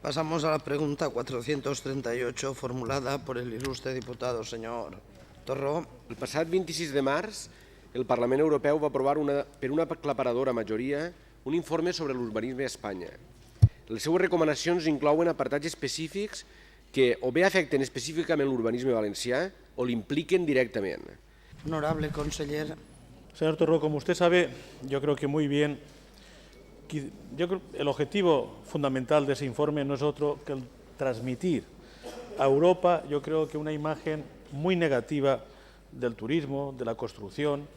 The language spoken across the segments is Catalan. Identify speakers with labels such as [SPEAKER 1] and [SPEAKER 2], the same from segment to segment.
[SPEAKER 1] Pasamos a la pregunta 438 formulada por el ilustre diputado señor Torró.
[SPEAKER 2] El passat 26 de març, el Parlament Europeu va aprovar per una aclaparadora majoria un informe sobre l'urbanisme a Espanya. Les seues recomanacions inclouen apartats específics que o bé afecten específicament l'urbanisme valencià o l'impliquen directament.
[SPEAKER 1] Honorable conseller.
[SPEAKER 3] Señor Torró, como usted sabe, yo creo que muy bien, el objetivo fundamental de ese informe no es otro que el transmitir a Europa, yo creo que una imagen muy negativa del turismo, de la construcción,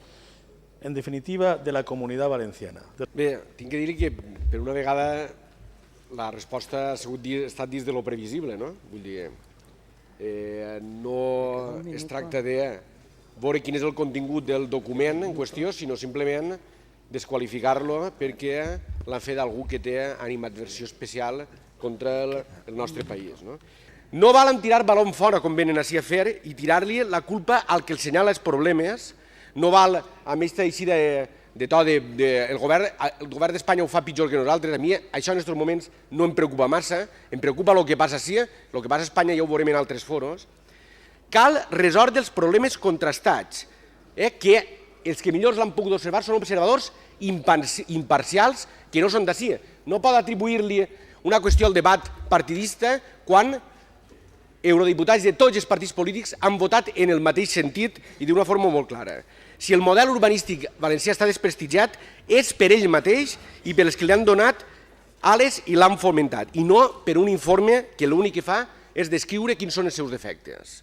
[SPEAKER 3] en definitiva, de la Comunitat Valenciana.
[SPEAKER 2] Bé, tinc que dir que per una vegada la resposta ha estat dins de lo previsible, no? Vull dir, no es tracta de veure quin és el contingut del document en qüestió, sinó simplement desqualificar-lo perquè l'han fet algú que té animadversió especial contra el nostre país. No valen tirar balón fora, com venen així a fer, i tirar-li la culpa al que els senyala els problemes. No val, a més, així de to, el govern d'Espanya ho fa pitjor que nosaltres. A mi això en aquests moments no em preocupa massa, em preocupa el que passa així, el que passa a Espanya ja ho veurem en altres foros. Cal resoldre els problemes contrastats, que els que millor l'han pogut observar són observadors imparcials que no són d'ací. No pot atribuir-li una qüestió al debat partidista quan eurodiputats de tots els partits polítics han votat en el mateix sentit i d'una forma molt clara. Si el model urbanístic valencià està desprestigiat és per ell mateix i per els que li han donat ales i l'han fomentat, i no per un informe que l'únic que fa és descriure quins són els seus defectes.